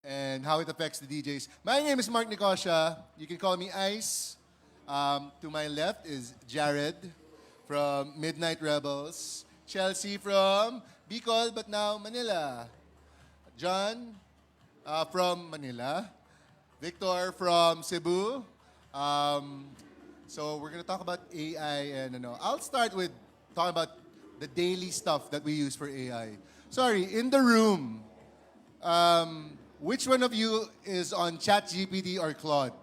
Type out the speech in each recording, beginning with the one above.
and how it affects the DJs. My name is Mark Nicosha. You can call me Ice. To my left is Jared from Midnight Rebels. Chelsea from Bicol, but now Manila. John from Manila. Victor from Cebu. So we're gonna talk about AI and I'll start with talking about the daily stuff that we use for AI. Sorry, in the room, which one of you is on ChatGPT or Claude?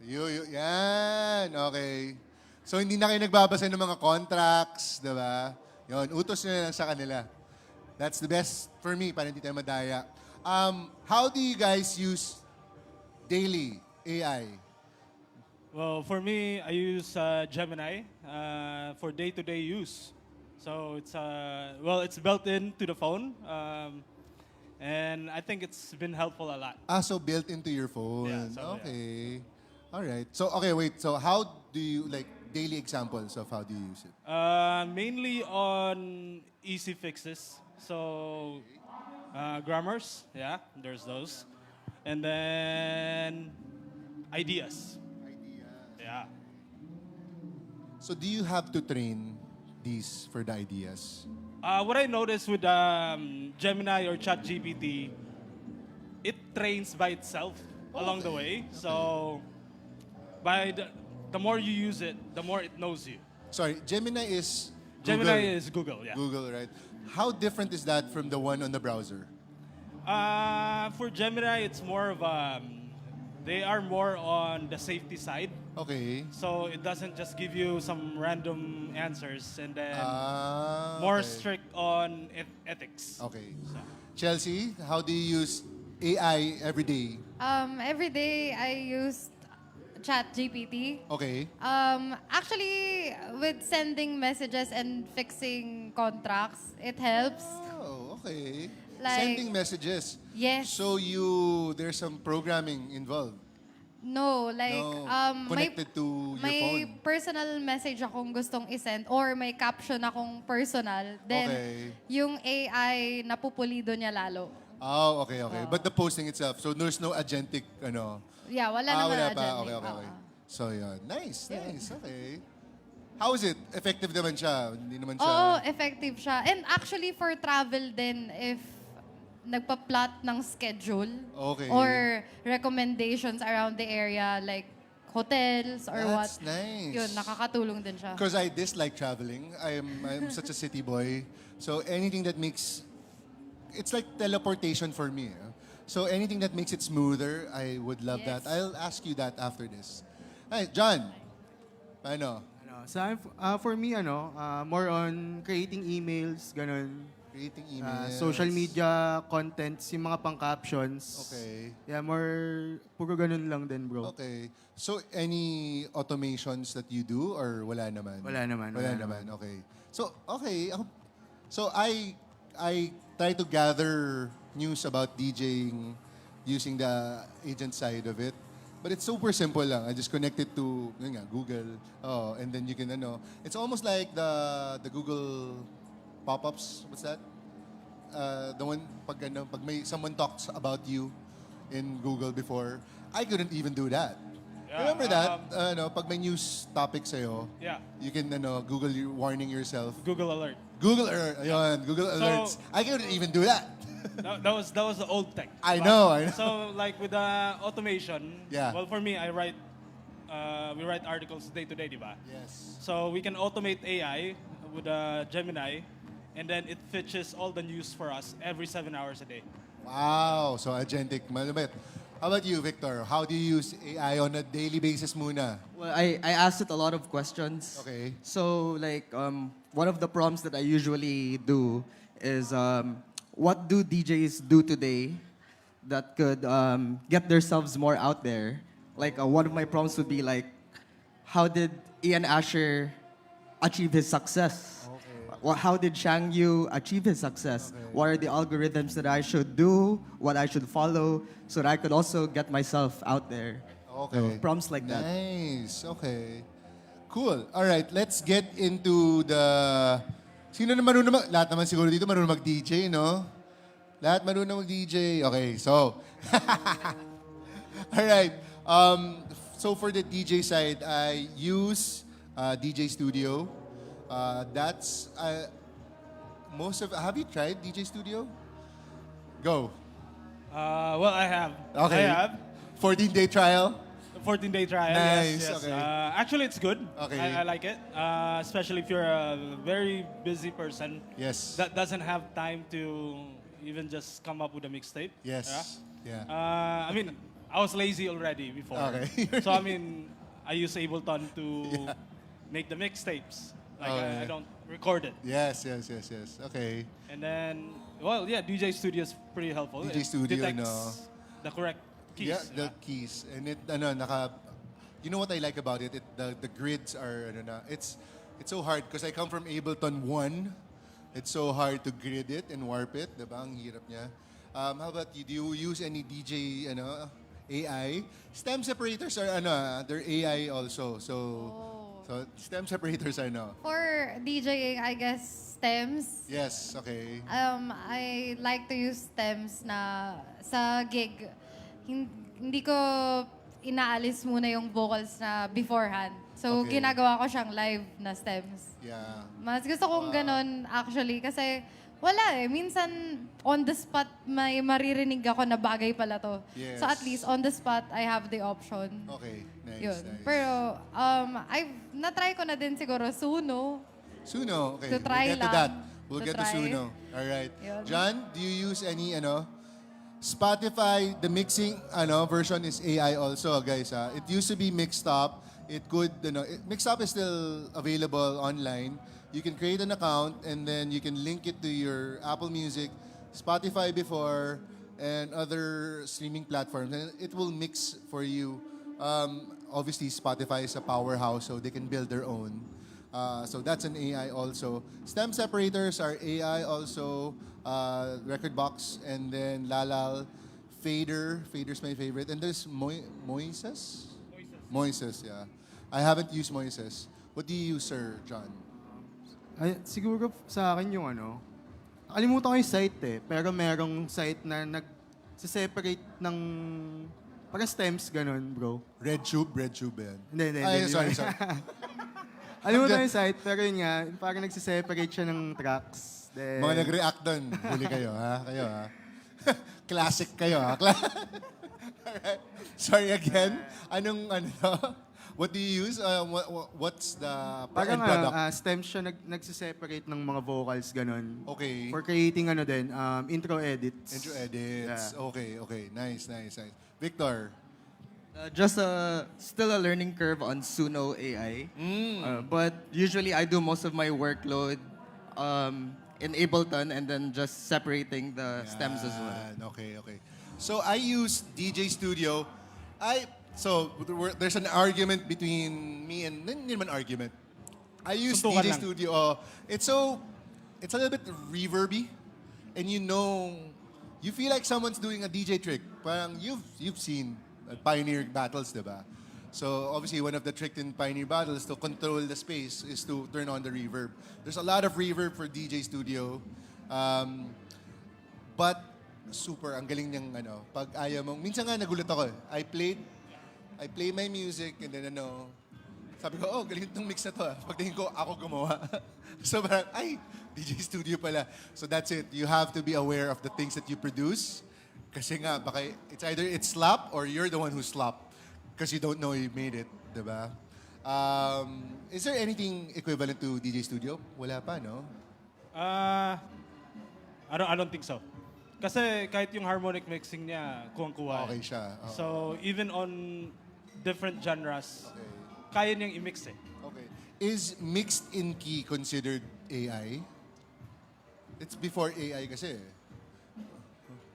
Yan, okay. So hindi na kayo nagbabasa ng mga contracts, di ba? Yun, utos nyo na lang sa kanila. That's the best for me, para hindi tayo madaya. How do you guys use daily AI? Well, for me, I use Gemini for day-to-day use. So it's built into the phone, and I think it's been helpful a lot. So built into your phone. Yeah, so, okay. All right. So, okay, wait. So how do you, daily examples of how do you use it? Mainly on easy fixes. So grammars, yeah, there's those, and then ideas. Yeah. So do you have to train these for the ideas? What I noticed with Gemini or ChatGPT, it trains by itself along the way. So, the more you use it, the more it knows you. Sorry, Gemini is Gemini is Google, yeah. Google, right? How different is that from the one on the browser? For Gemini, it's more of they are more on the safety side. Okay. So it doesn't just give you some random answers, and then more okay. strict on ethics. Okay. Chelsea, how do you use AI every day? Every day I use ChatGPT. Okay. Actually, with sending messages and fixing contracts, it helps. Oh, okay. Like- Sending messages. Yes. So there's some programming involved. No, Connected to your may phone. personal message akong gustong isend or may caption akong personal. Then, Okay. yung AI, napupulido niya lalo. Oh, okay. But the posting itself, so there's no agentic, Yeah, wala naman wala pa. agentic. Okay. So, yun. Nice. Okay. How is it? Effective naman siya? Hindi naman siya... Oo, effective siya. And actually, for travel din, if nagpa-plot ng schedule Okay. or recommendations around the area, like hotels or what. That's nice. Yun, nakakatulong din siya. Because I dislike traveling. I'm such a city boy. So anything that makes... It's like teleportation for me. So anything that makes it smoother, I would love Yes. that. I'll ask you that after this. Hi, John. For me, more on creating emails, ganun. Creating emails. Social media contents, yung mga pang-captions. Okay. Yeah, puro ganun lang din, bro. Okay. So, any automations that you do or wala naman? Wala naman. Okay. So, okay. So, I try to gather news about DJing using the agent side of it. But it's super simple lang. I just connect it to Google. Oh, and then you can, it's almost like the Google pop-ups. What's that? The one, pag someone talks about you in Google before, I couldn't even do that. Yeah, Remember that? Pag may news topic sa'yo, Yeah. you can, Google warning yourself. Google Alert. Google Google Alerts. I couldn't even do that. That was the old tech. I But- know. So like with the automation, Yeah. well for me I write we write articles day to day, diba? Yes. So we can automate AI with Gemini, and then it fetches all the news for us every 7 hours a day. Wow. So, agentic. Malabit. How about you, Victor? How do you use AI on a daily basis muna? Well, I asked it a lot of questions. Okay. So, one of the prompts that I usually do is, what do DJs do today that could get themselves more out there? One of my prompts would be how did Ian Asher achieve his success? How did Shang Yu achieve his success? What are the algorithms that I should do? What I should follow so that I could also get myself out there? Okay. So, prompts like that. Nice. Okay. Cool. All right. Let's get into the... Sino na marunong Lahat naman siguro dito marunong mag-DJ, no? Lahat marunong mag-DJ. Okay, so. Alright. So for the DJ side, I use DJ Studio. That's have you tried DJ Studio? Go. Well, I have. Okay. I have. 14-day trial. 14-day trial. Nice, Yes, yes. okay. Actually, it's good. Okay. I like it. Especially if you're a very busy person Yes. that doesn't have time to even just come up with a mixtape. Yes. Yeah. I mean, I was lazy already before. Okay. So, I mean, I use Ableton to make the mixtapes. Like, Okay. I don't record it. Yes. Okay. And then, well, yeah, DJ Studio is pretty helpful. DJ It Studio, detects no? the correct keys. Yeah, the keys. And it, you know what I like about it? The grids are, it's so hard because I come from Ableton 1. It's so hard to grid it and warp it. Diba? Ang hirap niya. How about you? Do you use any DJ, AI? Stem separators are, they're AI also. So stem separators are, For DJing, I guess, stems. Yes, okay. I like to use stems na sa gig. Hindi ko inaalis muna yung vocals na beforehand. So, Okay. ginagawa ko siyang live na stems. Yeah. Mas gusto kong ganon actually kasi wala minsan on the spot may maririnig ako na bagay pala to. Yes. So at least on the spot I have the option. Okay, nice, Yun. nice. Pero na-try ko na din siguro Suno. Suno, okay. To try we'll get to lang. that. We'll To get to try. Suno. All right. Yun. John, do you use any, Spotify, the mixing, version is AI also, guys. It used to be Mixtop. It could, Mixtop is still available online. You can create an account and then you can link it to your Apple Music, Spotify before, and other streaming platforms. And it will mix for you. Obviously, Spotify is a powerhouse, so they can build their own. So that's an AI also. Stem separators are AI also. Record box, and then Lalal, Fader. Fader's my favorite. And there's Moises? Moises, yeah. I haven't used Moises. What do you use, Sir John? Ay, siguro sa akin yung nakalimutan ko yung site pero merong site na nag-separate ng para stems, ganun, bro. Red Tube yan. Hindi. Ay, hindi. sorry. Alimutan ko yung site, pero yun nga, parang nagsiseparate siya ng tracks. Then, Mga nag-react doon. Huli kayo, ha? Classic kayo, ha? Alright. Sorry again. What do you use? What's the parang end product? stems siya nagsiseparate ng mga vocals, ganun. Okay. For creating intro edits. Intro edits. Yeah. Okay. Nice. Victor. Still a learning curve on Suno AI. But usually I do most of my workload in Ableton and then just separating the stems as well. Yan, Okay. So I use DJ Studio. There's an argument between me and hindi naman argument. I use Suntukan DJ lang. Studio. It's a little bit reverby, and you feel like someone's doing a DJ trick. Parang you've seen Pioneer battles, diba? So obviously one of the tricks in Pioneer battles to control the space is to turn on the reverb. There's a lot of reverb for DJ Studio, but super ang galing niyang pag ayaw mo. Minsan nga nagulat ako. I play my music and then sabi ko, galing itong mix na to. Pagtingin ko, ako gumawa. So parang, DJ Studio pala. So that's it. You have to be aware of the things that you produce. Kasi nga, baka it's slap or you're the one who slap. Because you don't know you made it. Diba? Is there anything equivalent to DJ Studio? Wala pa, no? I don't think so. Kasi kahit yung harmonic mixing niya, kuwang-kuwa. Okay siya. Oo. So, even on different genres, kaya niyang i-mix eh. Okay. Is mixed in key considered AI? It's before AI kasi.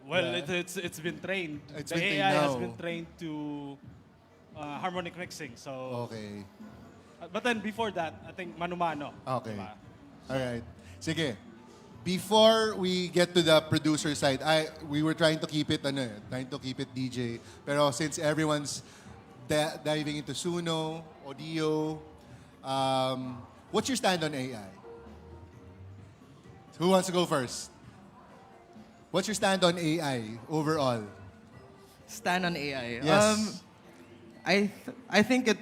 Well, Yeah. it's been trained. It's The been trained AI has now. been trained to harmonic mixing. So, Okay. but then before that, I think mano-mano. Okay. Diba? Alright. Sige. Before we get to the producer side, we were trying to keep it DJ. Pero since everyone's diving into Suno, audio, what's your stand on AI? Who wants to go first? What's your stand on AI overall? Stand on AI. Yes. I think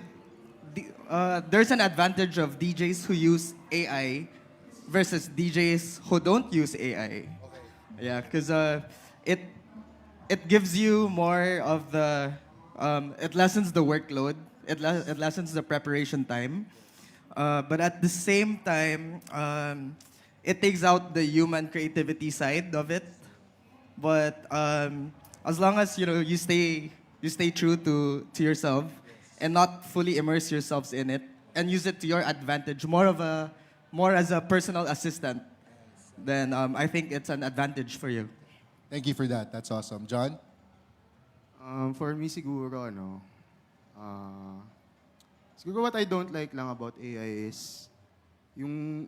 there's an advantage of DJs who use AI versus DJs who don't use AI. Yeah, because it gives you more of the it lessens the workload. It lessens the preparation time. But at the same time, it takes out the human creativity side of it. But as long as you stay true to yourself and not fully immerse yourselves in it and use it to your advantage, more as a personal assistant, then I think it's an advantage for you. Thank you for that. That's awesome. John? For me siguro, siguro what I don't like lang about AI is, yung,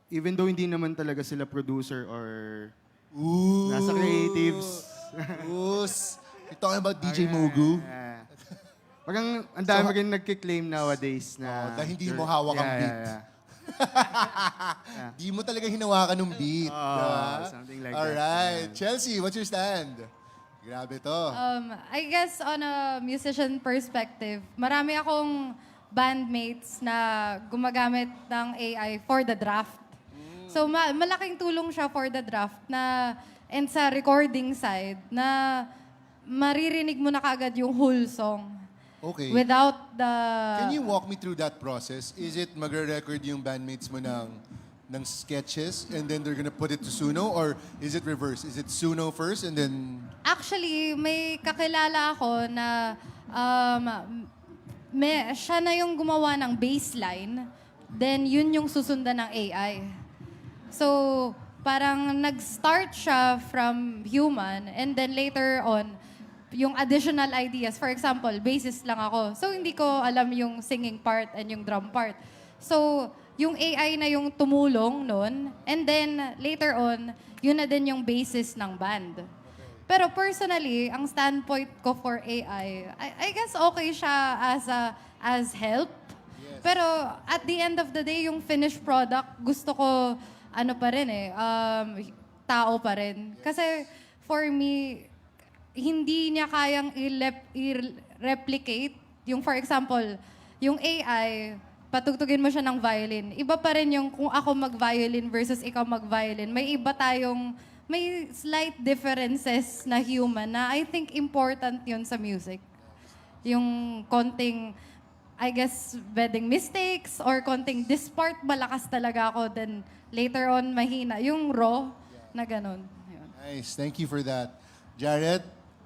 even though hindi naman talaga sila producer or Ooh. nasa creatives. Oos. You're talking about DJ Mogu? Parang ang dami rin nagkiklaim nowadays na... dahil hindi mo hawak ang beat. Di mo talaga hinawakan ng beat. diba? something like Alright. Chelsea, what's your stand? Grabe to. I guess on a musician perspective, marami akong bandmates na gumagamit ng AI for the draft. So malaking tulong siya for the draft na and sa recording side na maririnig mo na kaagad yung whole song. Okay. Without the... Can you walk me through that process? Is it magre-record yung bandmates mo ng sketches and then they're gonna put it to Suno? Or is it reverse? Is it Suno first and then... Actually, may kakilala ako na siya na yung gumawa ng baseline, then yun yung susundan ng AI. So, parang nag-start siya from human and then later on, yung additional ideas. For example, bassist lang ako. So, hindi ko alam yung singing part and yung drum part. So, yung AI na yung tumulong nun. And then, later on, yun na din yung basis ng band. Pero personally, ang standpoint ko for AI, I guess okay siya as help. Pero at the end of the day, yung finished product, gusto ko, pa rin tao pa rin. Kasi for me, hindi niya kayang i-replicate. Yung for example, yung AI, patugtugin mo siya ng violin. Iba pa rin yung kung ako mag-violin versus ikaw mag-violin. May slight differences na human na I think important yun sa music. Yung konting, I guess, wedding mistakes or konting this part malakas talaga ako, then later on mahina. Yung raw na ganun. Yun. Nice. Thank you for that. Jared,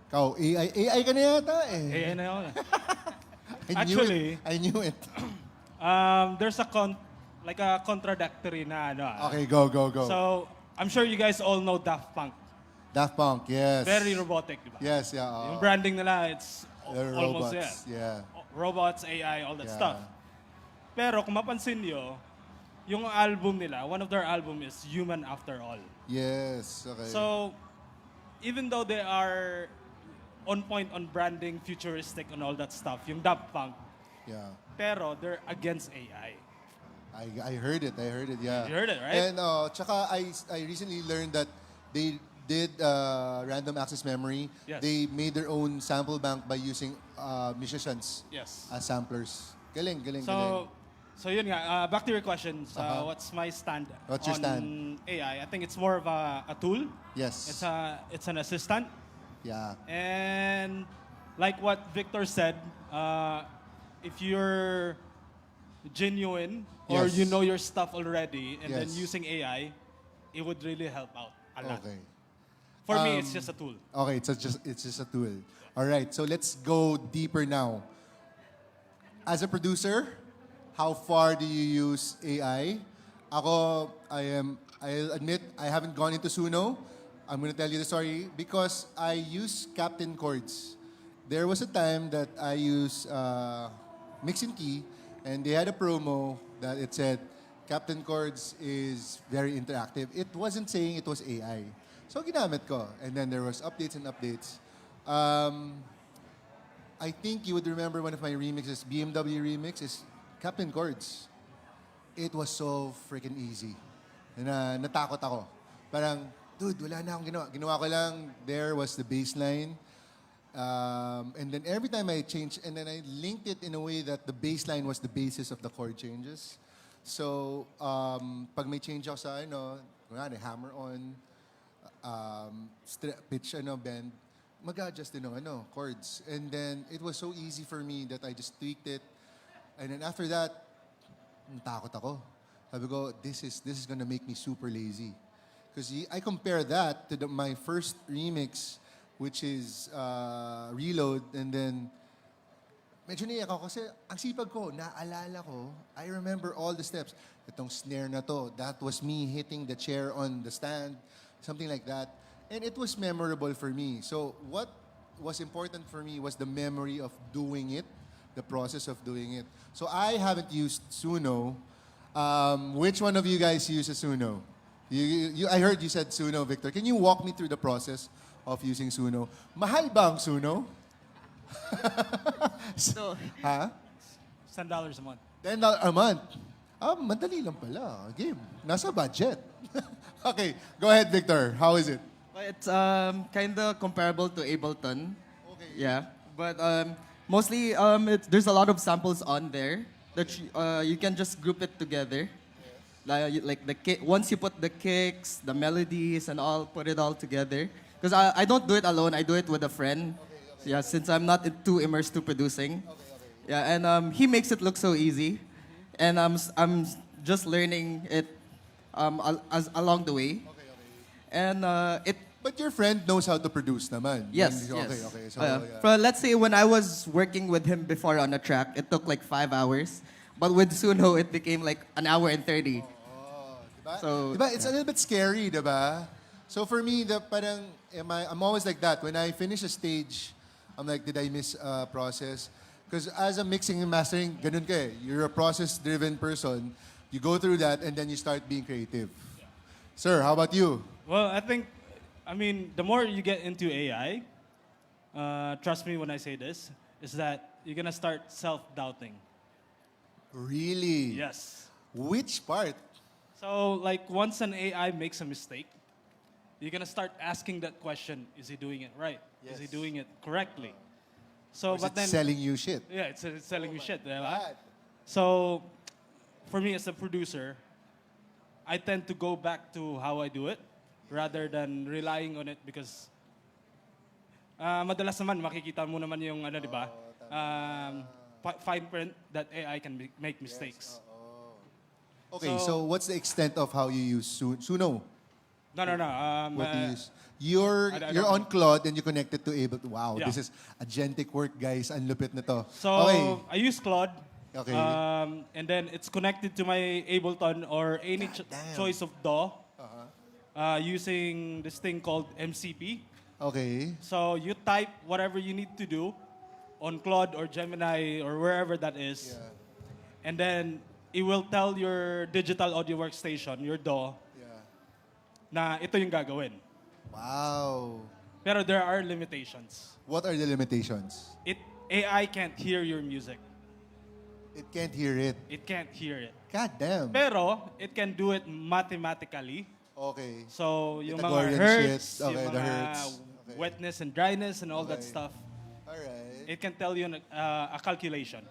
ikaw, AI ka na yata eh. AI na yun. I Actually, knew it. there's a contradictory na Okay, go. So, I'm sure you guys all know Daft Punk. Daft Punk, yes. Very robotic, di ba? Yes, yeah. Yung branding nila, it's They're almost robots, yeah. Robots, AI, all that Yeah. stuff. Pero kung mapansin nyo, yung album nila, one of their album is Human After All. Yes, okay. So, even though they are on point on branding, futuristic, and all that stuff, yung Daft Punk, yeah. pero they're against AI. I heard it, yeah. You heard it, right? And tsaka I recently learned that they did random access memory. Yes. They made their own sample bank by using musicians Yes. as samplers. Galing. So yun nga, back to your question, what's my stand What's your on stand? AI? I think it's more of a tool. Yes. It's an assistant. Yeah. And like what Victor said, if you're genuine or Yes. you know your stuff already and then Yes. using AI, it would really help out a lot. Okay. For me, it's just a tool. Okay, it's just a tool. All right, so let's go deeper now. As a producer, how far do you use AI? I'll admit, I haven't gone into Suno. I'm going to tell you the story because I use Captain Chords. There was a time that I used Mix and Key, and they had a promo that it said, Captain Chords is very interactive. It wasn't saying it was AI. So ginamit ko. And then there was updates and updates. I think you would remember one of my remixes, BMW remix, is Captain Chords. It was so freaking easy. Na natakot ako. Parang, dude, wala na akong ginawa. Ginawa ko lang, there was the bass line. And then every time I changed, and then I linked it in a way that the bass line was the basis of the chord changes. So, pag may change ako sa, kunwari, hammer on, pitch, bend, mag-adjust din ng, chords. And then, it was so easy for me that I just tweaked it. And then after that, natakot ako. Sabi ko, this is gonna make me super lazy. Because I compare that to my first remix, which is Reload, and then medyo naiyak ako kasi ang sipag ko, naalala ko, I remember all the steps. Itong snare na to, that was me hitting the chair on the stand, something like that. And it was memorable for me. So what was important for me was the memory of doing it, the process of doing it. So I haven't used Suno. Which one of you guys uses Suno? I heard you said Suno, Victor. Can you walk me through the process of using Suno? Mahal ba ang Suno? So, Ha? $10 a month. $10 a month. Madali lang pala. Game. Nasa budget. Okay, go ahead, Victor. How is it? well, it's kind of comparable to Ableton. Okay. Yeah, but mostly there's a lot of samples on there that you can just group it together. Like once you put the kicks, the melodies, and all, put it all together. Because I don't do it alone. I do it with a friend. Yeah, since I'm not too immersed to producing. Yeah, and he makes it look so easy, and I'm just learning it as along the way. And it But your friend knows how to produce naman. Yes, Okay, yes. okay. So, Let's say when I was working with him before on a track, it took like 5 hours. But with Sunho, it became like an hour and 30. Diba? So, Diba? It's a little bit scary, diba? So for me, I'm always like that. When I finish a stage, I'm like, did I miss a process? Because as a mixing and mastering, ganun ka eh. You're a process-driven person. You go through that and then you start being creative. Sir, how about you? Well, the more you get into AI, trust me when I say this, is that you're gonna start self-doubting. Really? Yes. Which part? So, like, once an AI makes a mistake, you're gonna start asking that question: is he doing it right? Is he doing it correctly? So, Or is but it then, selling you shit? yeah, it's selling you shit. Diba? Bad. So, for me as a producer, I tend to go back to how I do it rather than relying on it because madalas naman makikita mo naman yung di ba? Fine print that AI can make mistakes. Okay, So- so what's the extent of how you use Suno? No. What do you use? You're I you're don't- on Claude and you connected to Ableton. Wow, Yeah. this is agentic work, guys. Ang lupit na to. So Okay. I use Claude. Okay. And then it's connected to my Ableton or any damn. choice of DAW using this thing called MCP. Okay. So you type whatever you need to do on Claude or Gemini or wherever that is. And then it will tell your digital audio workstation, your DAW, na ito yung gagawin. Wow. Pero there are limitations. What are the limitations? AI can't hear your music. It can't hear it. It can't hear it. God damn. Pero it can do it mathematically. Okay. So yung mga Pythagorean hertz, shit. Okay, yung the mga hertz. Okay. wetness and dryness and all that Okay. stuff, Alright. it can tell you a calculation.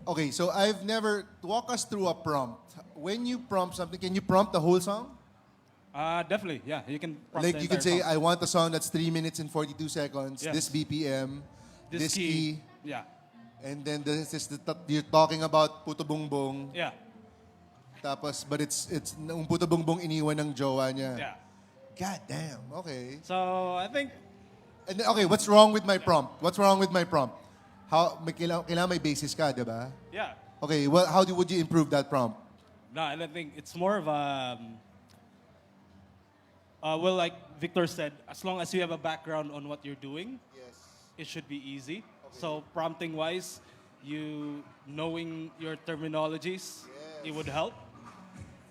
Okay, so I've never walk us through a prompt. When you prompt something, can you prompt the whole song? Definitely, yeah. You can prompt Like the you can entire say, song. I want a song that's 3 minutes and 42 seconds, Yes. this BPM, this key, Yeah, and then you're talking about Puto Bongbong. yeah, Tapos, but it's yung Puto Bongbong iniwan ng jowa niya. yeah. God damn. Okay. So I think And then, okay, what's wrong with my prompt? What's wrong with my prompt? Kailangan may basis ka, di ba? yeah. Okay, well, would you improve that prompt? No, and I think it's more of a well, like Victor said, as long as you have a background on what you're doing, it should be easy. So prompting wise, you knowing your terminologies, it would help.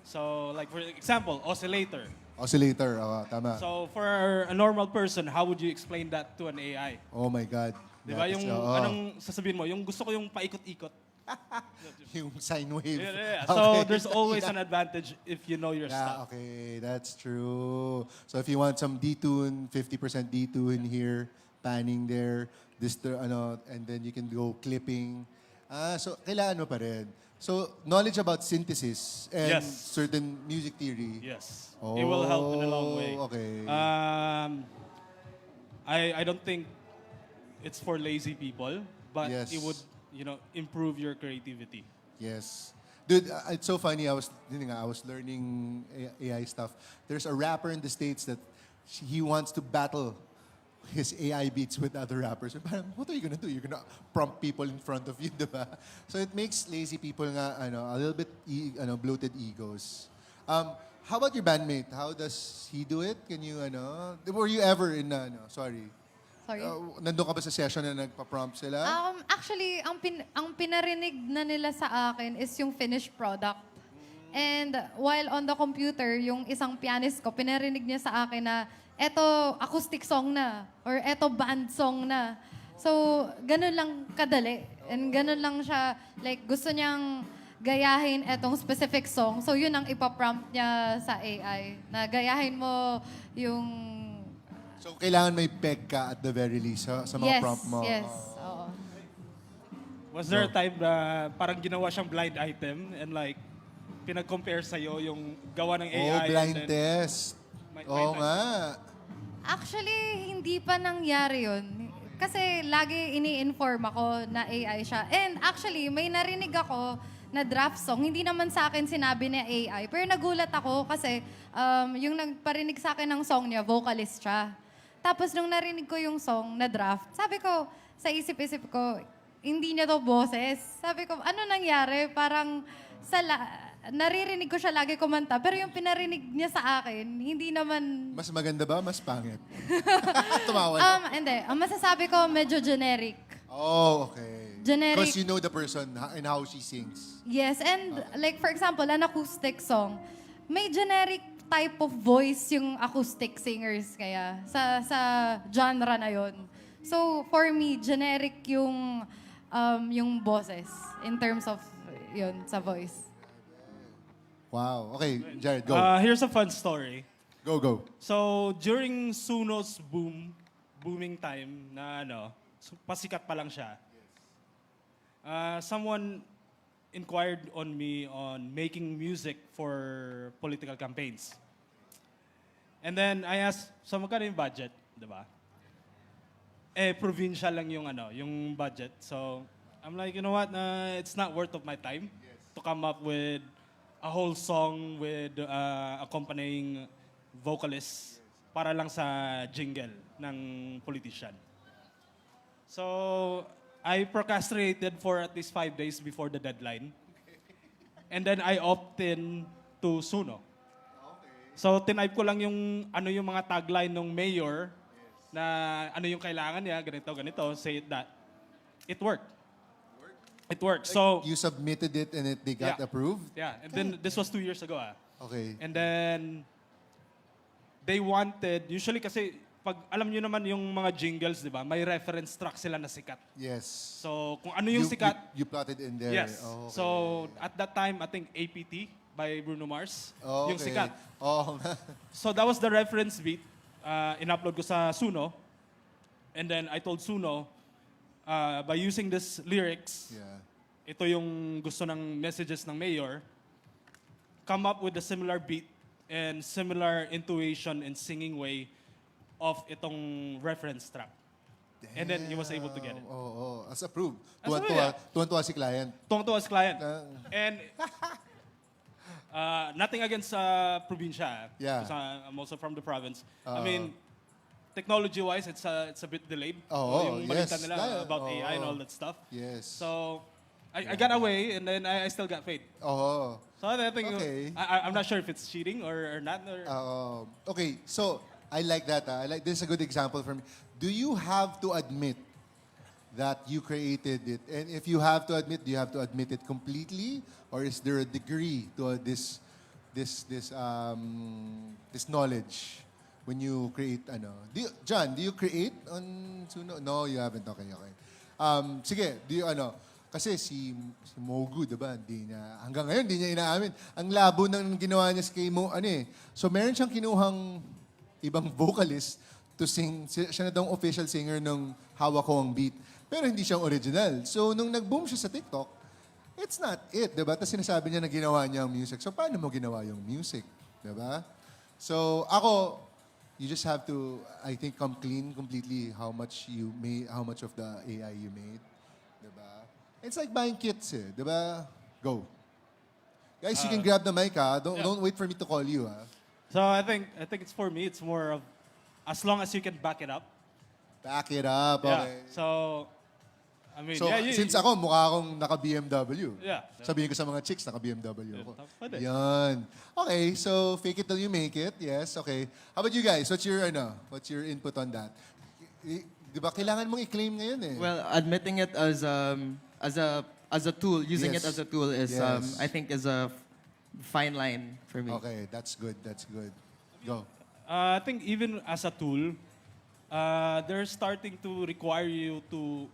So like for example, oscillator. Oscillator, tama. So for a normal person, how would you explain that to an AI? Oh my God. Di ba? That is- Yung oo. anong sasabihin mo? Yung gusto ko yung paikot-ikot. Yung sine wave. Yeah. So Okay. there's always an advantage if you know your Yeah, stuff. okay, that's true. So if you want some detune, 50% detune here, panning there, and then you can go clipping. So kailangan mo pa rin. So knowledge about synthesis and Yes. certain music theory. Yes. It will help in a long way. Okay. I don't think it's for lazy people, but Yes. it would, improve your creativity. Yes. Dude, it's so funny. Yun nga, I was learning AI stuff. There's a rapper in the States that he wants to battle his AI beats with other rappers. And parang, what are you gonna do? You're gonna prompt people in front of you, diba? So it makes lazy people nga, a little bit bloated egos. How about your bandmate? How does he do it? Can you, were you ever in, sorry, Sorry. nandun ka ba sa session na nagpa-prompt sila? Actually, ang pinarinig na nila sa akin is yung finished product. And while on the computer, yung isang pianist ko, pinarinig niya sa akin na eto acoustic song na or eto band song na. So, ganun lang kadali. And ganun lang siya, like gusto niyang gayahin etong specific song. So, yun ang ipaprompt niya sa AI. Na gayahin mo yung... So, kailangan may peg ka at the very least sa mga prompt mo. Yes, oo. Was there a time na parang ginawa siyang blind item and like, pinag-compare sa'yo yung gawa ng AI? Oh, blind and then, test. Might- Oo might- nga. Actually, hindi pa nangyari yun. Kasi lagi ini-inform ako na AI siya. And actually, may narinig ako na draft song. Hindi naman sa akin sinabi ni AI. Pero nagulat ako kasi yung nagparinig sa akin ng song niya, vocalist siya. Tapos nung narinig ko yung song na draft, sabi ko, sa isip-isip ko, hindi niya to boses. Sabi ko, ano nangyari? Parang naririnig ko siya lagi kumanta, pero yung pinarinig niya sa akin, hindi naman... Mas maganda ba? Mas pangit? Tumawa. Hindi. Ang masasabi ko, medyo generic. Oh, okay. Generic. Because you know the person and how she sings. Yes, and like for example, an acoustic song, may generic type of voice yung acoustic singers kaya sa genre na yon. So for me, generic yung boses in terms of yun sa voice. Wow. Okay, Jared, go. Here's a fun story. Go. So, during Suno's booming time na pasikat pa lang siya, someone inquired on me on making music for political campaigns. And then I asked, so magkano yung budget, di ba? Provincial lang yung budget. So, I'm like, you know what, it's not worth of my time to come up with a whole song with accompanying vocalists para lang sa jingle ng politician. So, I procrastinated for at least 5 days before the deadline. And then I opted to Suno. So, tinype ko lang yung mga tagline ng mayor na ano yung kailangan niya, ganito, say it that. It worked. It worked. So, You submitted it and they got Yeah. approved? yeah. And then, this was 2 years ago. Okay. And then, they wanted, usually kasi, pag alam nyo naman yung mga jingles, di ba, may reference track sila na sikat. Yes. So, kung ano yung sikat, You plotted in there. yes. Oh, okay. So, at that time, I think APT by Bruno Mars, Oh, yung okay. sikat. Oh, So, that was the reference beat. In-upload ko sa Suno. And then, I told Suno, by using this lyrics, yeah. ito yung gusto ng messages ng mayor, come up with a similar beat and similar intuition and singing way of itong reference track. And then he was able to get it. Oh. As approved. As approved, Tuwan-tuwa si client. Tuwang-tuwa as client. Ah. And nothing against probinsya. Yeah. Because I'm also from the province. I mean, technology-wise, it's a bit delayed. Oo, yung balita yes. nila Yeah, about AI and oo. all that stuff. Yes. So, I got away and then I still got paid. Oh. So I think Okay. I'm not sure if it's cheating or not. Okay, so I like that. This is a good example for me. Do you have to admit that you created it? And if you have to admit, do you have to admit it completely, or is there a degree to this knowledge when you create? John, do you create on Suno? No, you haven't. Okay. Sige, do you kasi si Mogu, diba? Hanggang ngayon, hindi niya inaamin. Ang labo ng ginawa niya kay Mo, ano eh. So, meron siyang kinuhang ibang vocalist to sing. Siya na daw ang official singer ng Hawak Ko Ang Beat. Pero hindi siyang original. So, nung nag-boom siya sa TikTok, it's not it, diba? Tapos sinasabi niya na ginawa niya ang music. So, paano mo ginawa yung music? Diba? So, ako, you just have to, I think, come clean completely how much you made, how much of the AI you made. Diba? It's like buying kits eh. Diba? Go. Guys, you can grab the mic ha. Don't wait for me to call you ha. So I think it's for me. It's more of as long as you can back it up. Back it up, okay. Yeah. So I mean, So, since ako, mukha akong naka-BMW. Yeah. Sabihin ko sa mga chicks, naka-BMW ako. Yeah, pwede. Yan. Okay, so fake it till you make it. Yes, okay. How about you guys? What's your input on that? Di ba, kailangan mong i-claim ngayon eh. Well, admitting it as a tool, using Yes. it as a tool is Yes. I think is a fine line for me. Okay, that's good, that's good. Go. I think even as a tool, they're starting to require you to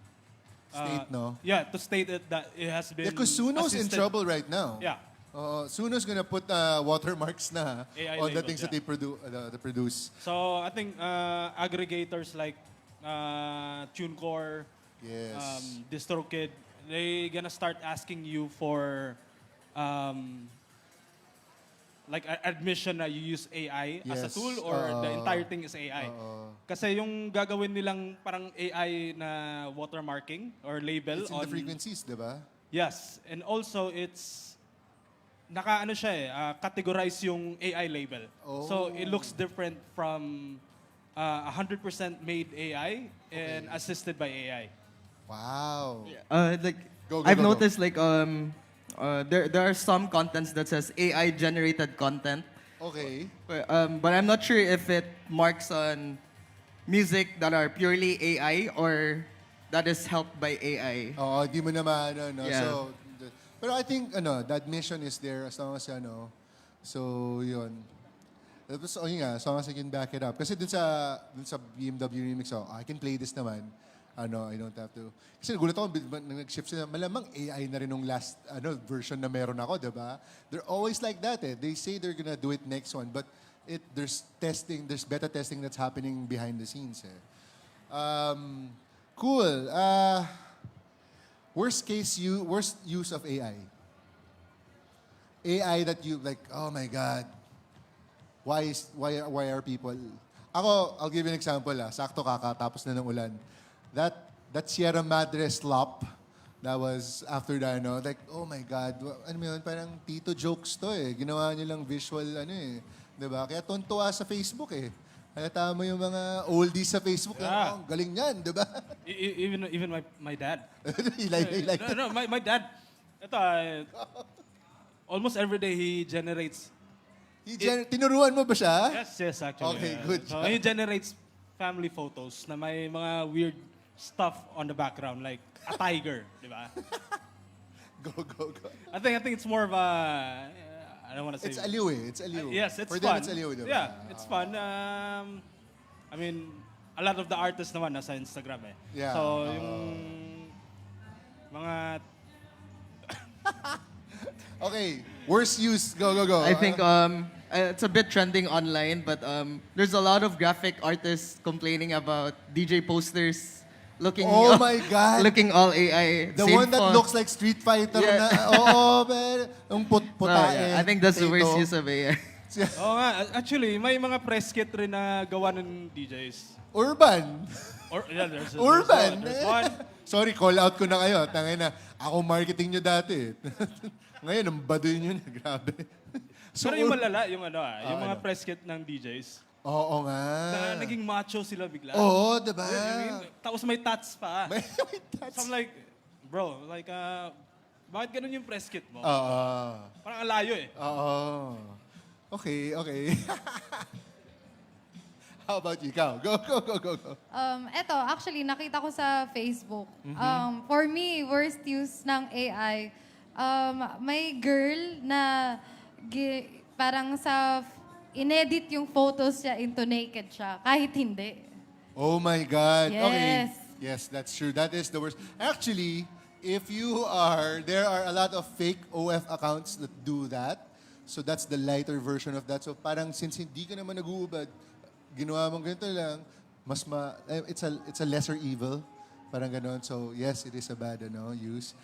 State, no? Yeah, to state it that it has been. Yeah, because Suno's in assisted. trouble right now. Yeah. Suno's gonna put watermarks na AI on the labels, things that yeah. they produce. So I think aggregators like TuneCore, Yes. DistroKid, they gonna start asking you for like admission na you use AI as a Yes. tool or the entire thing is AI. Kasi yung gagawin nilang parang AI na watermarking or label It's in on the frequencies, di ba? Yes, and also it's naka-ano siya eh, categorize yung AI label. So it looks different from 100% made AI and assisted by AI. Wow. Go, I've go, go. noticed there are some contents that says AI generated content, Okay. but I'm not sure if it marks on music that are purely AI or that is helped by AI. Oo, di mo naman, no? Yeah. So, pero I think, the admission is there as long as, so, yun. Tapos, yun nga, as long as I can back it up. Kasi dun sa BMW remix, I can play this naman. I don't have to. Kasi nagulat ako, nang nag-shift sila, malamang AI na rin nung last version na meron ako, di ba? They're always like that eh. They say they're gonna do it next one, but there's beta testing that's happening behind the scenes eh. Cool. Worst use of AI? AI that you like, oh my God, why are people... Ako, I'll give you an example Sakto kakatapos na ng ulan. That Sierra Madre slop, that was after that, like, oh my God, ano mo yun, parang tito jokes to eh. Ginawa niyo lang visual, diba? Kaya tuntua sa Facebook eh. Halata mo yung mga oldies sa Facebook. Yeah. Oh, galing yan, diba? Even my dad. you like that? No, my dad. Ito, almost every day he generates. Tinuruan mo ba siya? Yes, actually. Okay, good So job. he generates family photos na may mga weird stuff on the background, like a tiger, di ba? Go. I think it's more of a, I don't want to say. It's aliw eh. It's aliw. Yes, it's For fun. them, it's aliw, diba? Yeah, it's fun. I mean, a lot of the artists naman nasa Instagram eh. Yeah. So, yung mga... Okay, worst use. Go. I think it's a bit trending online, but there's a lot of graphic artists complaining about DJ posters looking Oh my God. looking all AI. The Same one that font. looks like Street Fighter Yeah. na, oo, pero yung No, putain. yeah, I think that's the worst potato. use of AI. Oo nga, actually, may mga press kit rin na gawa ng DJs. Urban. Or, yeah, there's Urban. There's one. Sorry, call out ko na kayo. Tangay na, ako marketing nyo dati. Ngayon, ang baduy nyo na. Grabe. Pero yung malala, yung yung mga ano? press kit ng DJs, Oo nga. na naging macho sila bigla. Oo, diba? You know what I mean? Tapos may tats pa. May tats. So I'm like, bro, like, bakit ganun yung press kit mo? Oo. Parang alayo eh. Oo. Okay. How about you? Ikaw? Go. Eto, actually, nakita ko sa Facebook. For me, worst use ng AI, may girl na parang inedit yung photos niya into naked siya, kahit hindi. Oh my God. Okay. Yes. Yes, that's true. That is the worst. Actually, there are a lot of fake OF accounts that do that. So that's the lighter version of that. So parang since hindi ka naman nag-uubad, ginawa mong ganito lang, it's a lesser evil. Parang ganon. So yes, it is a bad use.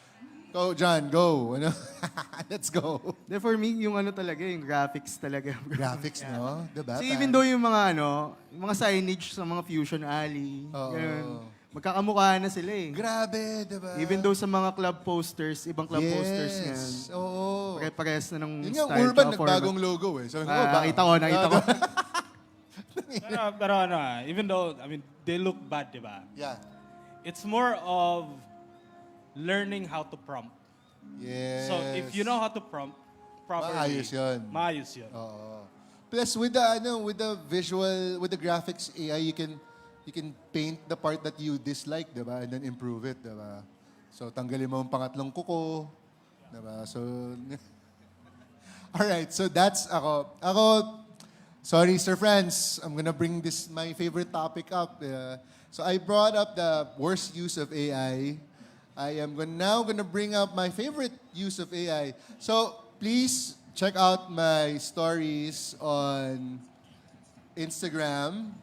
Go, John, go. Let's go. Then for me, yung talaga, yung graphics talaga. Graphics, no? Diba? So even though yung mga yung mga signage sa mga Fusion Alley, Oo. ganun, magkakamukha na sila eh. Grabe, diba? Even though sa mga club posters, ibang club posters Yes. yan. Oo. Pare-pares na ng Yun nga, style Urban, tsaka format. nagbagong logo eh. Sabi ko, Nakita ko. Pero ano, even though, I mean, they look bad, di ba? Yeah. It's more of learning how to prompt. Yes. So if you know how to prompt properly, Maayos yun. maayos yun. Oo. Plus with the visual, with the graphics AI, you can paint the part that you dislike, 'di ba? And then improve it, 'di ba? So tanggalin mo ang pangatlong kuko, 'di ba? So all right, so that's ako sorry, Sir Franz, I'm gonna bring my favorite topic up. So I brought up the worst use of AI. I am now gonna bring up my favorite use of AI. So please check out my stories on Instagram.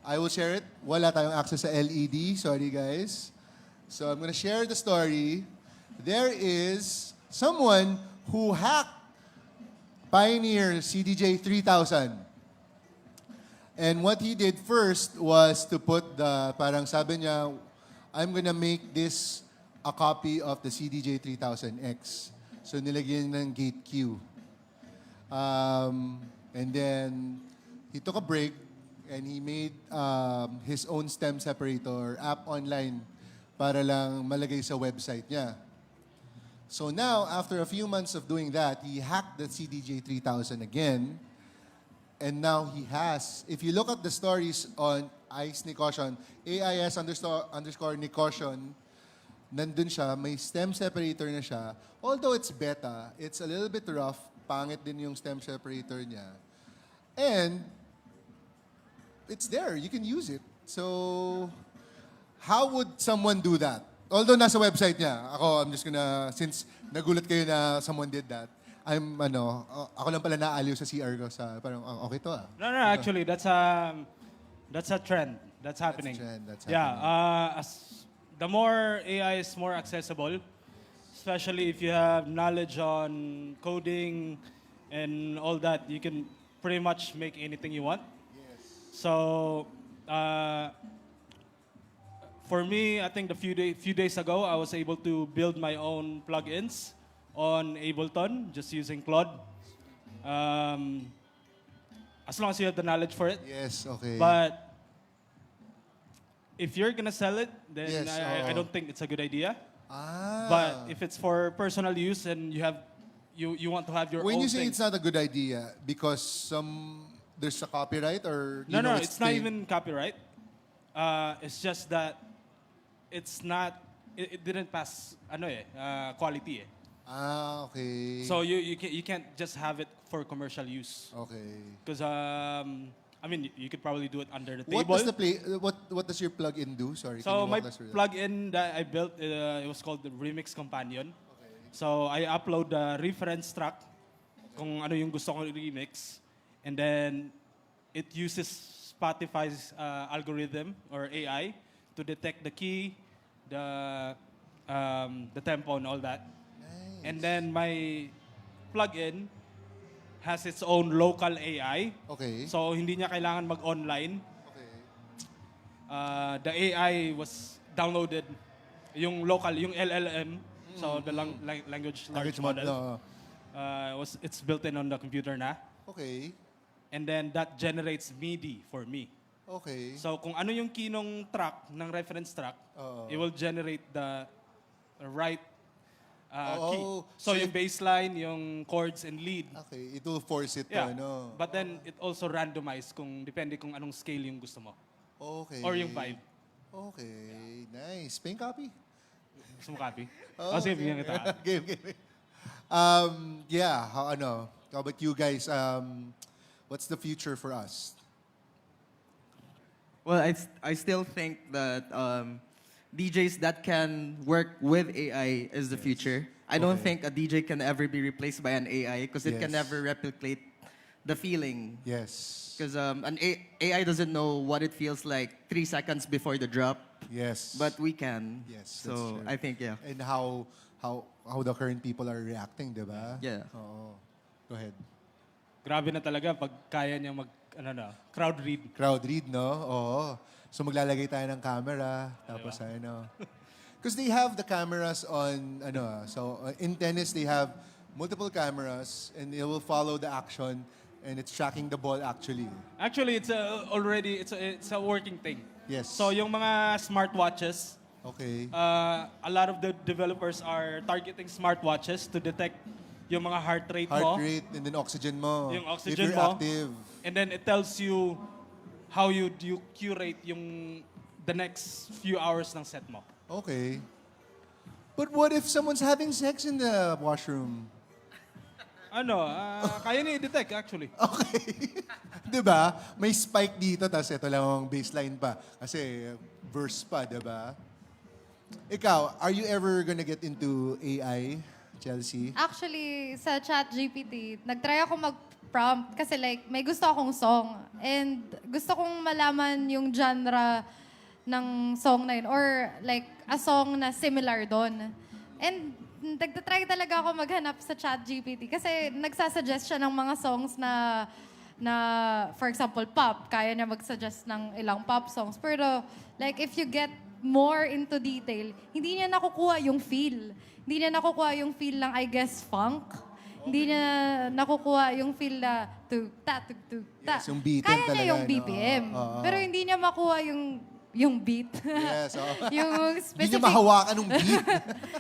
I will share it. Wala tayong access sa LED. Sorry, guys. So I'm gonna share the story. There is someone who hacked Pioneer CDJ 3000. And what he did first was to put parang sabi niya, I'm gonna make this a copy of the CDJ 3000X. So nilagyan ng gate Q. And then he took a break and he made his own stem separator app online para lang malagay sa website niya. So now, after a few months of doing that, he hacked the CDJ 3000 again. And now he has, if you look at the stories on AIS Nicosyon, AIS_underscore Nicosyon, nandun siya, may stem separator na siya. Although it's beta, it's a little bit rough, pangit din yung stem separator niya. And it's there, you can use it. So, how would someone do that? Although nasa website niya, I'm just gonna, since nagulat kayo na someone did that, ako lang pala naaliw sa CR ko sa, parang, okay to ah. No, actually, that's a trend that's happening. That's Yeah, the more AI is more accessible, especially if you have knowledge on coding and all that, you can pretty much make anything you want. Yes. So, for me, I think few days ago, I was able to build my own plugins on Ableton, just using Claude. As long as you have the knowledge for it. Yes, okay. But if you're gonna sell it, then Yes, I don't think it's a good idea. Ah. But if it's for personal use and you want to have your When own you say thing, it's not a good idea, because there's a copyright or you no, know it's not fake? even copyright. It's just that it's not. It didn't pass quality. Ah, okay. So you can't just have it for commercial use. Okay. Because I mean you could probably do it under the What table. does what does your plugin do? Sorry. can So you my walk us through that? plugin that I built, it was called the Remix Companion. So I upload the reference track, kung ano yung gusto kong remix, and then it uses Spotify's algorithm or AI to detect the key, the tempo, and all that. And then my plugin has its own local AI. Okay. So hindi niya kailangan mag-online. Okay. The AI was downloaded, yung local, yung LLM, so the language large Language model. model. It's built in on the computer na. Okay. And then that generates MIDI for me. Okay. So kung ano yung key nung track, ng reference track, Oo. it will generate the right key. Oh, So, so yung bass line, yung chords and lead. Okay. It will force it Yeah. to, ano. But then it also randomize depende kung anong scale yung gusto mo. Okay. Or yung vibe. Okay. Nice. Paying copy? Gusto mo copy? Oh, Sige, bigyan kita. game. Yeah, how about you guys? What's the future for us? Well, I still think that DJs that can work with AI is the future. I don't Okay. think a DJ can ever be replaced by an AI because it can Yes. never replicate the feeling. Yes. Because AI doesn't know what it feels like 3 seconds before the drop, Yes. but we can. Yes, that's So true. I think, yeah. And how the current people are reacting, di ba? Yeah. Oo. Go ahead. Grabe na talaga pag kaya niya crowd read. Crowd read, no? Oo. So maglalagay tayo ng camera, tapos ano. Because they have the cameras on, in tennis, they have multiple cameras and it will follow the action and it's tracking the ball actually. Actually, it's a working thing. Yes. So yung mga smartwatches, Okay. a lot of the developers are targeting smartwatches to detect yung mga heart rate mo. Heart rate and then oxygen mo. Yung if oxygen you're mo. active. And then it tells you how you curate yung the next few hours ng set mo. Okay. But what if someone's having sex in the washroom? Kaya niya i-detect actually. Okay. Di ba? May spike dito, tapos ito lang ang baseline pa. Kasi verse pa, di ba? Ikaw, are you ever gonna get into AI, Chelsea? Actually, sa ChatGPT, nag-try ako mag-prompt kasi like, may gusto akong song. And gusto kong malaman yung genre ng song na yun. Or like, a song na similar doon. And nagtatry talaga ako maghanap sa ChatGPT kasi nagsasuggest siya ng mga songs na for example, pop. Kaya niya mag-suggest ng ilang pop songs. Pero like, if you get more into detail, hindi niya nakukuha yung feel. Hindi niya nakukuha yung feel ng, I guess, funk. Hindi niya nakukuha yung feel na tug-ta, tug-ta. Yes, yung beaten Kaya niya talaga, yung no? BPM. Oo. Pero hindi niya makuha yung beat. Yes, oo. yung Hindi specific... niya mahawakan ng beat.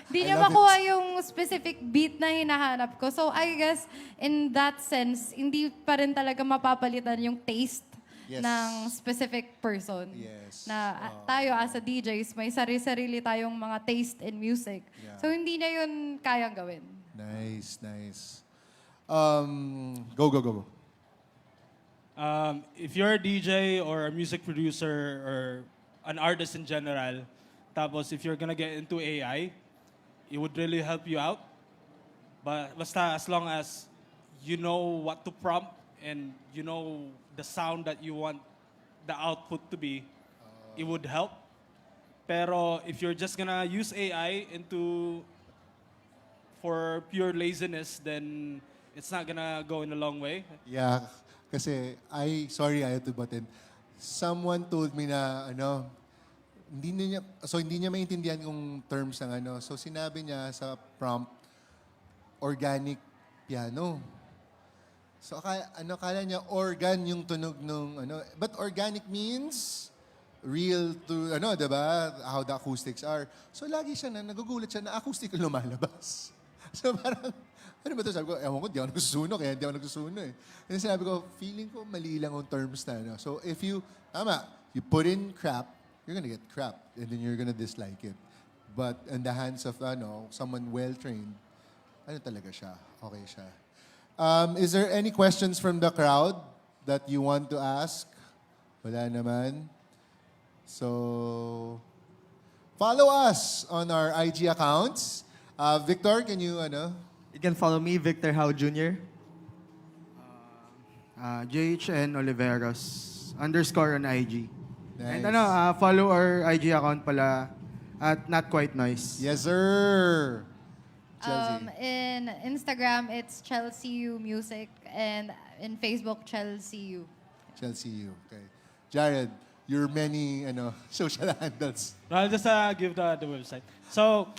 Hindi I niya love makuha it. yung specific beat na hinahanap ko. So I guess, in that sense, hindi pa rin talaga mapapalitan yung taste Yes. ng specific person. Yes. Na tayo as a DJs, may sarili-sarili tayong mga taste in music. Yeah. So hindi niya yun kayang gawin. Nice, nice. Go. If you're a DJ or a music producer or an artist in general, tapos if you're gonna get into AI, it would really help you out. But basta as long as you know what to prompt and you know the sound that you want the output to be, it would help. Pero if you're just gonna use AI for pure laziness, then it's not gonna go in a long way. Yeah, kasi sorry, I had to butt in. Someone told me na, hindi niya maintindihan yung terms ng So sinabi niya sa prompt, organic piano. So akala niya organ yung tunog nung but organic means real to diba? How the acoustics are. So lagi siya nagugulat siya na acoustic yung lumalabas. So parang ano ba ito? Sabi ko, ewan ko, di ako nagsusuno, kaya di ako nagsusuno eh. And sinabi ko, feeling ko mali lang yung terms na. So if you put in crap, you're gonna get crap. And then you're gonna dislike it. But in the hands of someone well-trained, talaga siya. Okay siya. Is there any questions from the crowd that you want to ask? Wala naman. So, follow us on our IG accounts. Victor, can you, You can follow me, Victor How Jr. JHN Oliveros _ on IG. Nice. And follow our IG account pala at Not Quite Nice. Yes, sir. Chelsea. In Instagram, it's Chelsea U Music. And in Facebook, Chelsea U. Chelsea, you. Okay. Jared, your many, social handles. I'll just give the website. So,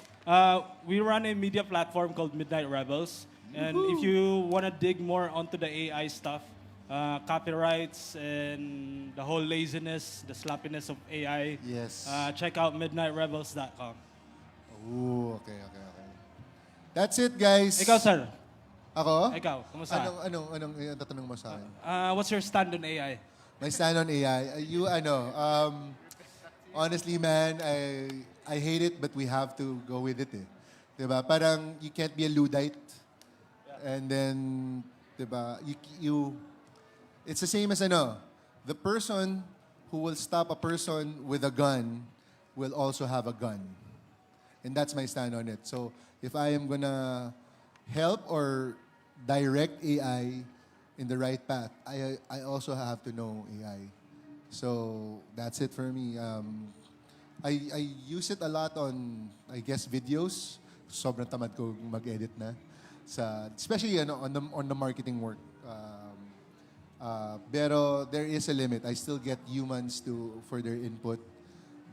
we run a media platform called Midnight Rebels. And if you want to dig more onto the AI stuff, copyrights and the whole laziness, the sloppiness of AI, Yes. check out midnightrebels.com. Ooh, okay. That's it, guys. Ikaw, sir. Ako? Ikaw, kumusta? Anong tatanong mo sa akin? What's your stand on AI? My stand on AI. Honestly, man, I hate it, but we have to go with it. Diba? Parang you can't be a Luddite. And then, diba, it's the same as the person who will stop a person with a gun will also have a gun. And that's my stand on it. So if I am gonna help or direct AI in the right path, I also have to know AI. So that's it for me. I use it a lot on, I guess, videos. Sobrang tamad ko mag-edit na. Especially on the marketing work. Pero there is a limit. I still get humans for their input.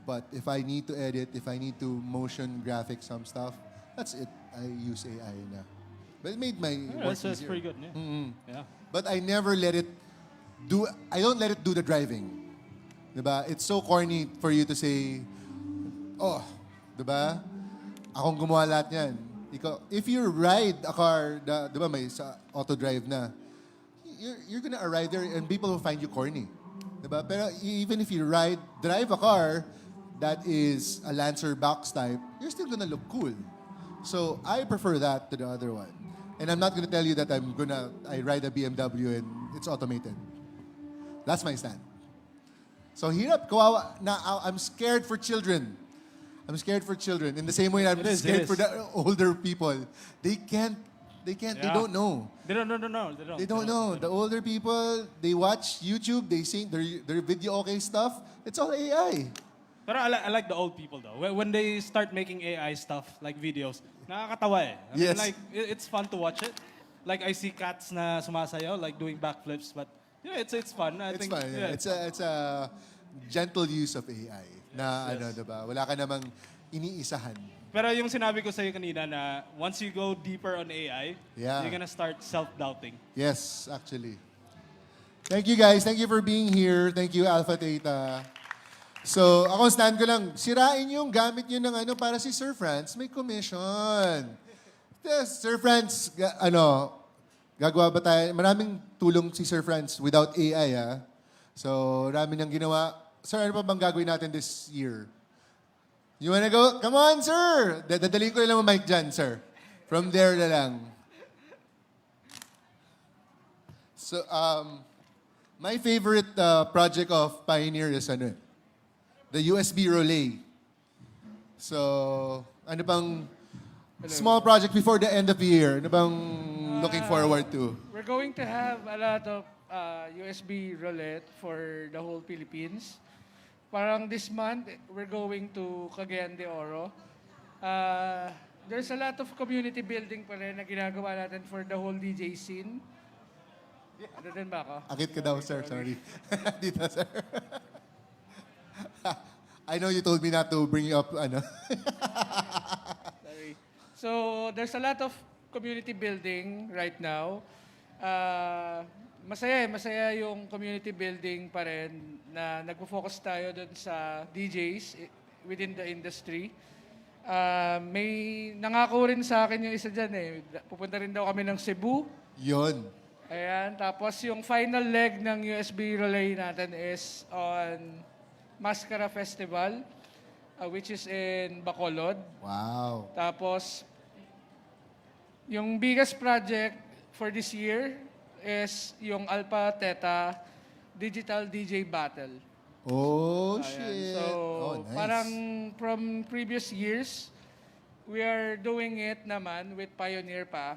But if I need to edit, if I need to motion graphic some stuff, that's it. I use AI na. But it made my work That's easier. pretty good. Yeah. Yeah. But I never let it I don't let it do the driving. Diba? It's so corny for you to say, oh, diba? Akong gumawa lahat yan. If you ride a car, diba may sa auto drive na, you're gonna arrive there and people will find you corny. Diba? Pero even if you drive a car that is a Lancer box type, you're still gonna look cool. So I prefer that to the other one. And I'm not gonna tell you that I ride a BMW and it's automated. That's my stand. So hirap, kawawa, I'm scared for children. I'm scared for children. In the same way I'm It is, scared it for is. the older people. They Yeah. don't know. They don't. They don't know. The older people, they watch YouTube, they see their video okay stuff. It's all AI. Pero I like the old people though. When they start making AI stuff, like videos, nakakatawa eh. I mean, Yes. like, it's fun to watch it. Like, I see cats na sumasayaw, like doing backflips, but yeah, it's fun. I It's think, fine. Yeah. It's a gentle use of AI. Na Yes. ano, diba? Wala ka namang iniisahan. Pero yung sinabi ko sa'yo kanina na once you go deeper on AI, Yeah. you're gonna start self-doubting. Yes, actually. Thank you guys. Thank you for being here. Thank you, Alpha Theta. So, ako stand ko lang, sirain yung gamit nyo ng para si Sir Franz, may commission. Yes, Sir Franz, gagawa ba tayo? Maraming tulong si Sir Franz without AI, ha? So, marami niyang ginawa. Sir, ano pa bang gagawin natin this year? You wanna go? Come on, sir! Dadalhin ko lang ang mic dyan, sir. From there na lang. So, my favorite project of Pioneer is the USB relay. So, ano bang small project before the end of the year? Ano bang looking forward to? We're going to have a lot of USB roulette for the whole Philippines. Parang this month, we're going to Cagayan de Oro. There's a lot of community building pa rin na ginagawa natin for the whole DJ scene. Ano din ba ako? Akit ka daw, sir. Sorry. Dito, sir. I know you told me not to bring up, Sorry. So, there's a lot of community building right now. Masaya yung community building pa rin na nagpo-focus tayo dun sa DJs within the industry. May nangako rin sa akin yung isa dyan eh. Pupunta rin daw kami ng Cebu. Yon. Ayan. Tapos yung final leg ng USB relay natin is on Mascara Festival, which is in Bacolod. Wow. Tapos, yung biggest project for this year is yung Alpha Theta Digital DJ Battle. Oh, Ayan. shit. So, Oh, nice. parang from previous years, we are doing it naman with Pioneer pa.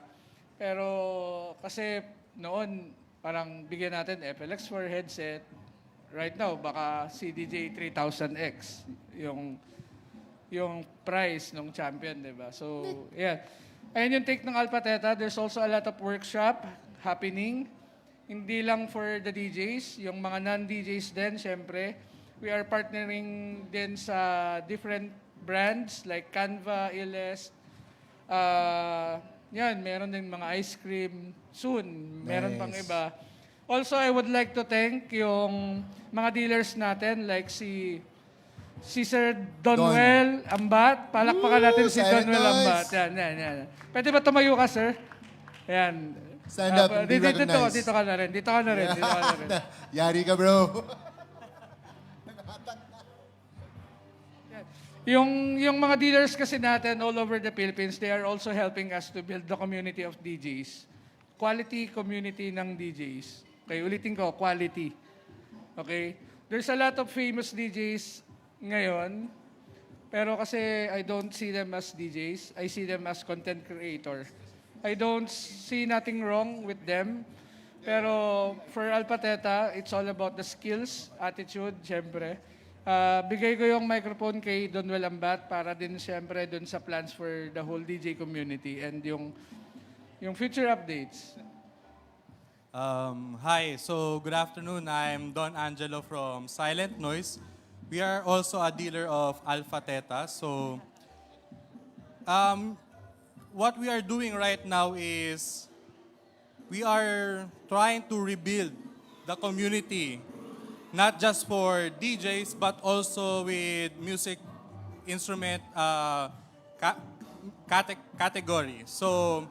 Pero kasi noon, parang bigyan natin FLX4 headset. Right now, baka CDJ 3000X yung price ng champion, di ba? So, yeah. Ayun yung take ng Alpha Theta. There's also a lot of workshop happening. Hindi lang for the DJs, yung mga non-DJs din, syempre. We are partnering din sa different brands like Canva, Illest. Yan, meron din mga ice cream. Soon, meron pang Nice. iba. Also, I would like to thank yung mga dealers natin like si Sir Donwell Ambat. Palakpakan natin si silent Donwell noise. Ambat. Yan. Pwede ba tumayo ka, sir? Yan. Stand up and be dito recognized. dito ka na rin. Dito ka na rin. Yari ka, bro. Yung mga dealers kasi natin all over the Philippines, they are also helping us to build the community of DJs. Quality community ng DJs. Okay, ulitin ko, quality. Okay? There's a lot of famous DJs ngayon Pero kasi I don't see them as DJs. I see them as content creator. I don't see nothing wrong with them. Pero for Alpha Theta, it's all about the skills, attitude, syempre. Bigay ko yung microphone kay Don Ambat para din syempre dun sa plans for the whole DJ community and yung future updates. Hi, so good afternoon. I'm Don Angelo from Silent Noise. We are also a dealer of Alpha Theta. So, what we are doing right now is we are trying to rebuild the community, not just for DJs, but also with music instrument category. So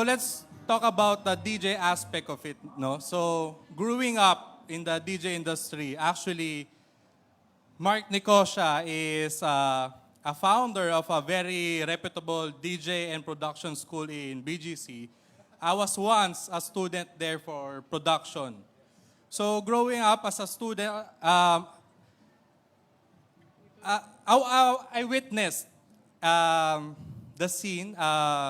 let's talk about the DJ aspect of it. No, so growing up in the DJ industry, actually, Mark Nicosia is a founder of a very reputable DJ and production school in BGC. I was once a student there for production. So growing up as a student, I witnessed the scene. How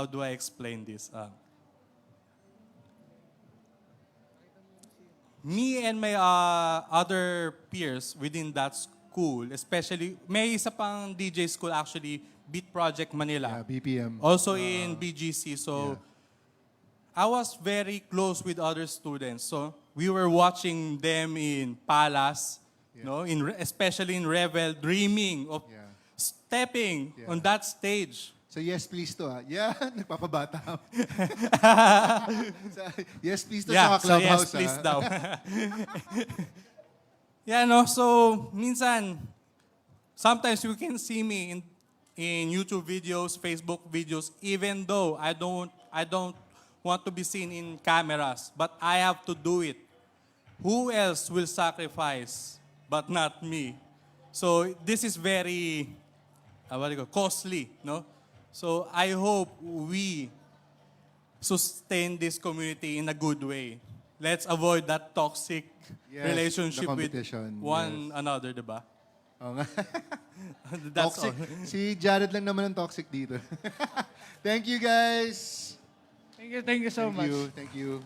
do I explain this? Me and my other peers within that school, especially, may isa pang DJ school actually, Beat Project Manila. Yeah, BPM. Also in BGC. So I was very close with other students. So we were watching them in Palace, no, especially in Revel, dreaming of Yeah. stepping Yeah. on that stage. So yes, please to Yeah, nagpapabata. Yes, please to sa mga So yes, clubhouse. please daw. Yeah, no, so minsan, sometimes you can see me in YouTube videos, Facebook videos, even though I don't want to be seen in cameras, but I have to do it. Who else will sacrifice but not me? So this is very costly, no? So I hope we sustain this community in a good way. Let's avoid that toxic Yes, relationship the with competition, one another, diba? Oo nga. That's Toxic. all. Si Jared lang naman ang toxic dito. Thank you, guys. Thank you so much. Thank you.